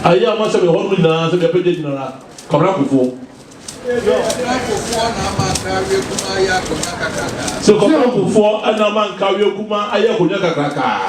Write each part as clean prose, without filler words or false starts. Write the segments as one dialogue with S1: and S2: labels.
S1: Aya ma se be ho no nyina se be pede nyina kamra kofo so kamra kofo ana ma Nkawie kuma aya konya kakaka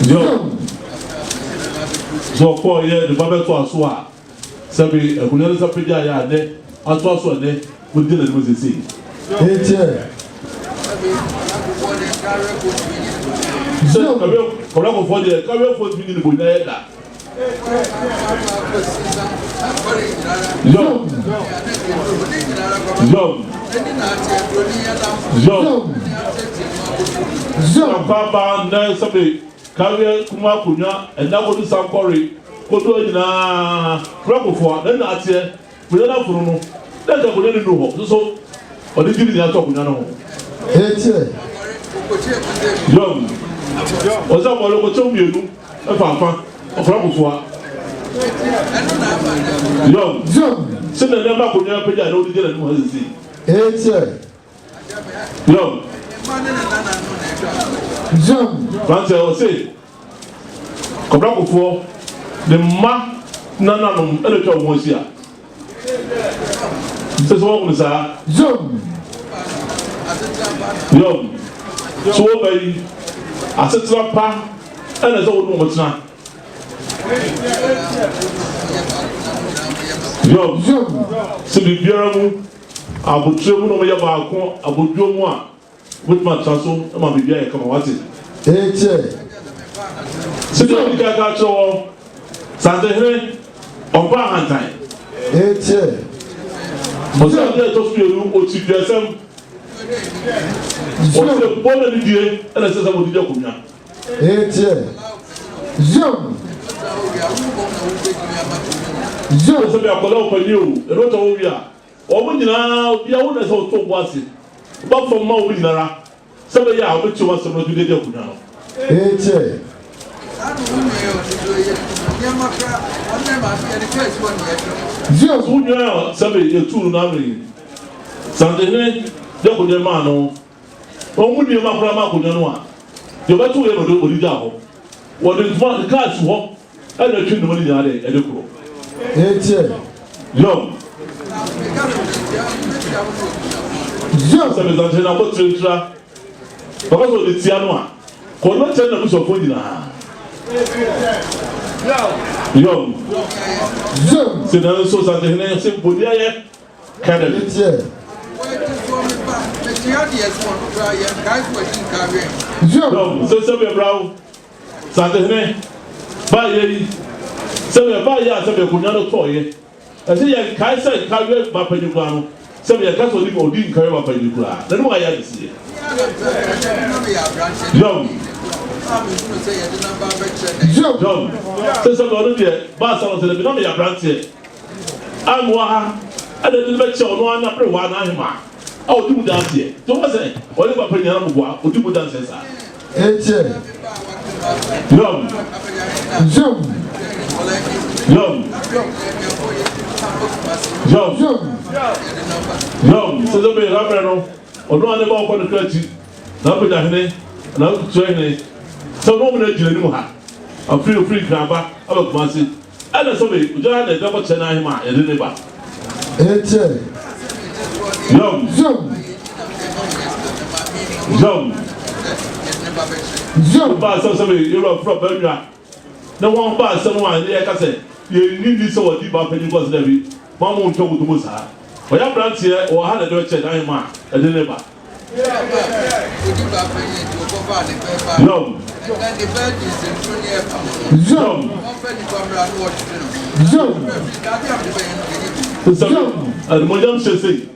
S1: yo so ko ye de babe to aso a se be akunya se pede aya ne ato aso ne wo di na mo se si so kamra kofo de Nkawie fo bi ni bo na ya da Yo. Baba na sabe Nkawie kuma kunya enda go sankore kodo nyina rakofo na atie we na furu no na ga go ne no ho so odi gidi ni ato kunya no yo oza mo lo ko to mienu e fa rakofo yo se na na ko nya peja na odi gele no hazisi yo Franse Osei Kobra kofo the ma nana no ele twa wo sia se so wo sa yo so bai asetra pa ele so wo no motna yo se bi biara mu abutre mu no me ya ba ko abodwo mu a with my tasso e ma bibia e kama wate se do diga ga cho Asante here oba hantan mo se de to spiru o ti desem o se bona ni die e na se sa mo di akonya se be akola o pani o e ro to o bia o mo nyina bia wo na se o to bo ase ba fo ma o nyinara se be ya o ti wa se mo di de akonya no Jesus unya sabe e tu na me Asante ne de ko de ma no o mu ni ma kura ma ko no a de ba tu e no de odi da ho wo de ma ka su ho e na twi no ni ya de e de kuro yo Jesus sabe Asante na ko tra ba ko de tia no a ko no chen na so fo ni na yo c'est dans le sens Asante ne se bodia ye kadali yo se be bravo Asante ne ba ye se be ba ya se be kunya no to ye ase ye kai se Nkawie ba panyi kura no se be ka so ni ko di Nkawie ba panyi kura na no ya disi yo John, say some other day, but some of them don't be a branch here. I'm Waha, and the little bit of one after one. I'm oh, do dance here. Don't say, whatever putting on what would you dance? John, so the Rabbi or no one about the clergy. Not with that, not training. So no one is doing more. I'm free grabber. I'm a fancy. And so we just had a double channel him and the neighbor. Young, pass somebody, you're from Belgrade. No one pass someone there. I say, you need this or deep up and you was levy. Mom won't talk with the Musa. But your branch here or had a Dutch and I'm a neighbor. And Madame say,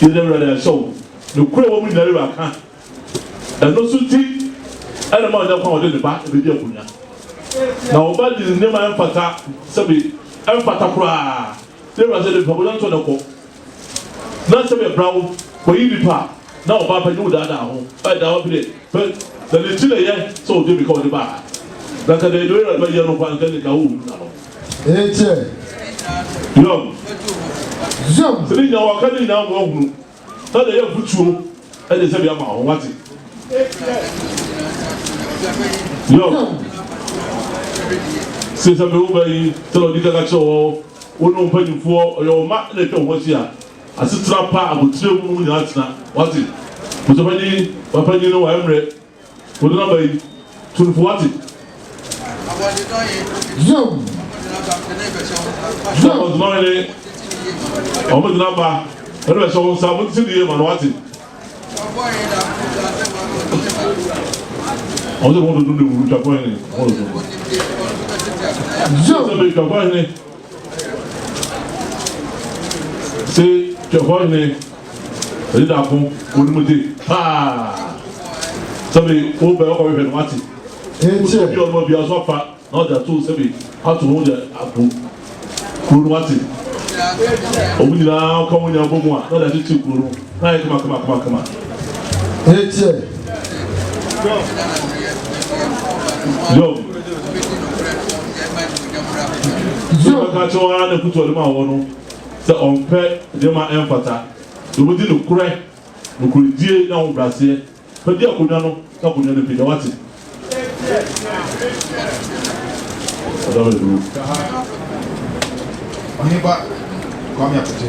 S1: you never read a show. The crew woman never can. And no suit, and a mother found in the back of the Japunia. Now, but is never empata, Sabi, empata cry. There was a problem to the court. Not to be a brown for you depart. Now, Papa knew that now. I doubt it. But the little yet so difficult to buy. That they do it by yellow one can go. Young. So now I can't now go. That they have put you and they say, I'm what's it? Yo. Se sabe o bem, telo diga cachorro, o não pode for, eu marco de que eu vou ser. Assim trapa, a botia no mundo atina. What it? Você vai ir no Emre. O não vai. Tu for what it? Zoom. Zoom. Não é. O mundo não vai. Eu não sou um sábado se dia, mano, what it? On se rend de nous, tu as quoi, c'est tu vois, il est à fond, on nous dit, ah, ça veut dire, on va faire le matin. Et tu as bien sûr pas, non, tu as tout, c'est bien, à tout le monde, à vous, pour le matin. Au bout de là, comme on y a un bon mois, non, la justice pour nous, là, comment. Et tu Yo. Yo ka cho ara na kuto le ma wo no. Se on pe de ma enfata. Do bodi no kure. No kure die na wo brase. Pe die akonya no, ka akonya no pe de wate. Odawe do.
S2: Oheneba Kwame Akoto.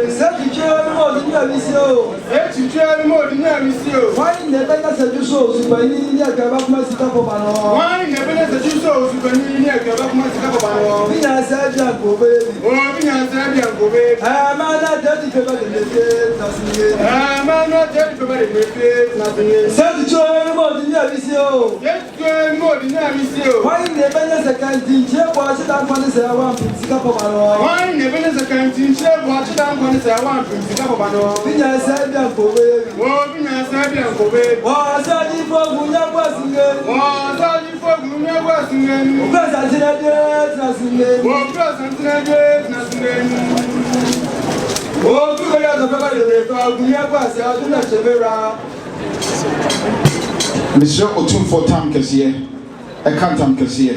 S3: C'est tu as le mot de mission. Et tu as le mot de mission. Why ne pas ça du so su bani ni akaba kuma sika ko bano. Why ne pas ça du so su bani ni akaba kuma sika ko bano. Binya sa dia ko be. Oh binya sa dia ko be. Ah mana jadi ke ba de mete tasine. Ah mana jadi ke ba de mete tasine. C'est tu as le mot de mission. Et tu as le mot de mission. Why ne pas ça kan tinche ko asi dan ko se awa sika ko bano. Why ne pas ça kan tinche ko asi dan ko se awa sika ko bano. Binya sa dia ko be. Oh binya sa dia ko be. Oh Asante fogunya kwasinge. Oh Asante fogunya kwasinge. Ukaza tinade tnasinge. Oh ukaza tinade tnasinge. Oh kuya da baba de fogunya kwase aduna chebera.
S2: Monsieur Otumfuo tam kesiye. Akan tam kesiye.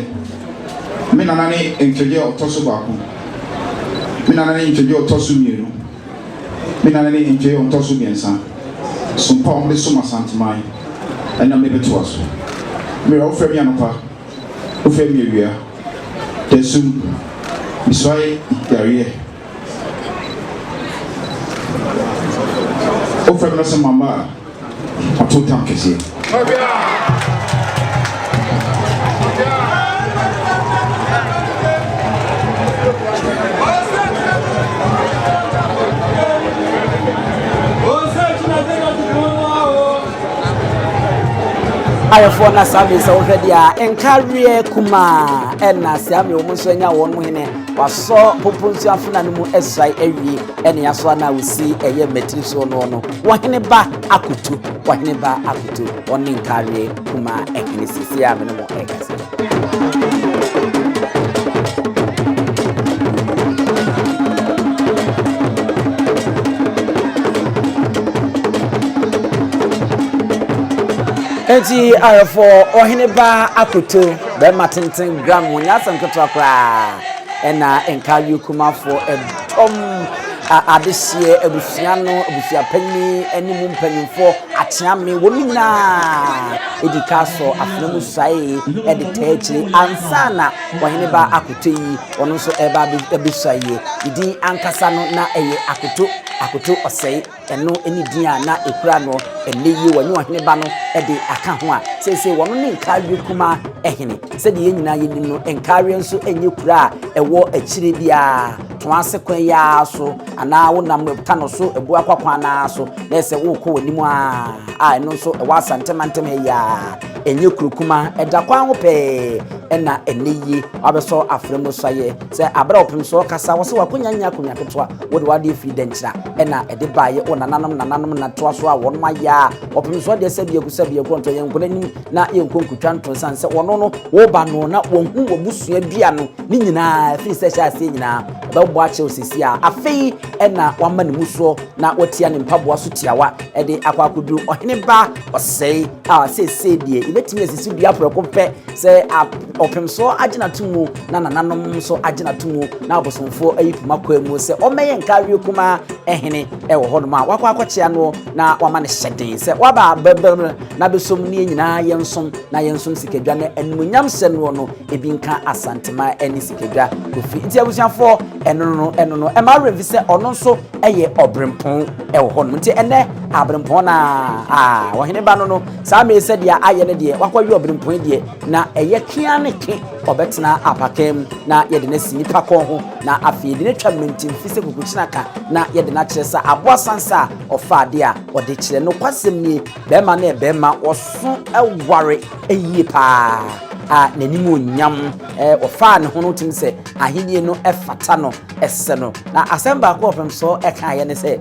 S2: Me nanane enkeje otoso baako. Me nanane enkeje otoso mienu. Me nanane enkeje otoso miensa. Sumpom de suma santimai. Ena me beto aso. Me ra ofemi anopa. Ofemi ewia. Desum biswai yare. Ofemi na se mama atotam kesiye.
S4: ayefo na sabe so hwedia Nkawie kuma na siame wo so nya wo no hene waso poponsu afuna no mu esai awie ene yaso na wosi eye metri so no Oheneba Akoto oni Nkawie kuma ekene sisi ame no mo ekase enti ayefo Oheneba Akoto be matenten gram wonya sanketo akra ena Nkawie kumafo edom adehye abusua no abusua panyi animu mpanyimfo ateame wonina edikaso afnamu sai editechiri ansana Oheneba Akoto yi ono so eba abisaye idi ankasa no na eye Akoto Osei eno enidin a na ekura no eneyi wanyu Oheneba no ede aka ho a sese wono ne Nkawie kuma ehene sede yenyina yenim no Nkawie nso enye kura ewo akire bia to ase kwan ya so ana wonam ka no so ebu akwakwan na so na ese wo ko wanimu a eno so ewa santemantem ya enye kurukuma eda kwan ho pe ena eneyi abeso afremu saye se abra opim so kasa wo se wakonyanya ketoa wo de wade fi denchira ena ede baaye onananom na toa so a wonma ya opim so de sabie konto yenkonanim na yenkonkutwa nto sanse wono no wo ba no na wonhu wobusua bia no ni nyina fi se sha se nyina bebo ache osisi a afei ena wama ne muso na wotia ne mpaboa so tiawa ede akwakoduru Oheneba Osei a sese die betimi esisi bia preko pe se opemso agina tumu na nananom so agina tumu na abosomfo ayipuma kwamu se omeye Nkawie kuma ehene ewo hodoma wakwa akwachia no na wama ne hyeden se waba na besom ne nyina yensom na yensom sikedwa na enmunyam se no ebi nka asantema eni sikedwa kofi nti abusiafo eno no e ma revi se ono nso eye obrempon ewo hodoma nti ene abrempon na Oheneba no saa me se dia aye ne de wakwa wi obrempon de na eye kia ne ke obetena apakem na yede na sinipa ko ho na afie de ne twa mentim fise kukuchina ka na yede na kire sa aboa sansa ofade a ode kire no kwasem ni bema na bema oso eware eyie pa nanimu nyam ofa ne ho no tim se ahenie no efata no ese no na asemba ko ofem so eka ye ne se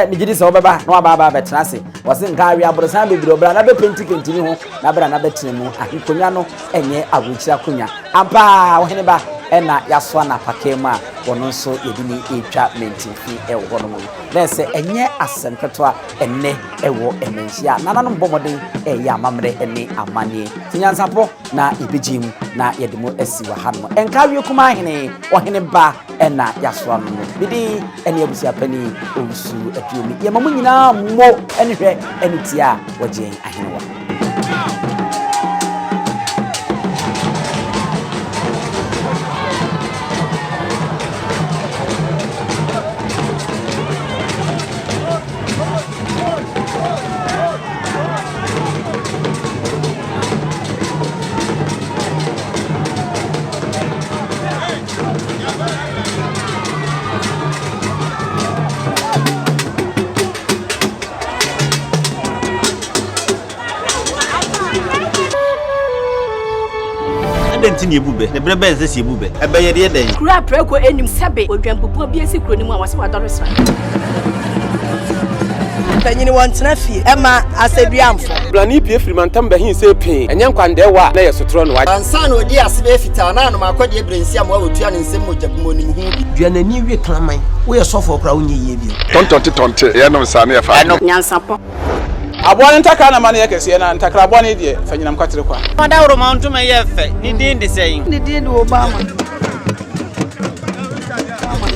S4: migidi se obeba no aba betena se wose Nkawie abrosan bebiro bra na be penti kentini ho na bra na betene mu akonya no enye awochira konya ampa Oheneba ena yaso na pakema wono nso yedini etwa mentimfi ewo no mu na se enye asemketwa enne ewo emenhia nananom bomoden eya amamre ene amanie tinyansapo na ibijim na yedimo esiwa hano Nkawie Kumaahene Oheneba ena yaso no bidi ene abusia pani obusu aduomi yemamu nyina mo enhwe enitia wojen ahenewa
S5: Denti ni ebube ne brebe ense si ebube ebe ye de den
S6: kura preko enim sebe odwampopo bi esi kro ni mu a wase wadoro sra tanyini wantena fie ema aseduamfo
S7: blani pie frimantam bahin se pin enye nkwande wa na yesotro no wa
S8: ansa na odi asebe fita na no akode ebrensi am wa otua ne nsem mojabumo ni mu hu bi
S5: duanani wie klaman wo ye sofo kra wonye ye bi
S9: tontonte ye no sa na ye fa
S6: NYANSAPO
S7: abone ntakra na mane yakese na ntakra abone de fanyinam kwatere kwa
S5: oda woro manto me ye fe ni din de sein
S6: ni din do Obama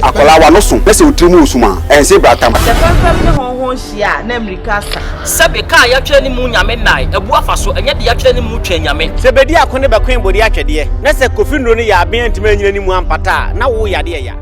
S9: akola wa no so pese otrimu usuma ense bratam
S10: the confirm ne honhon hia na America sa
S5: sebe ka ya twere ni mu nyame nai ebu afaso enye de ya twere ni mu twa nyame
S7: sebedi akone be kwen bodi atwede na se kofi nro ni ya aben antima nyina ni mu ampata na wo ya de ya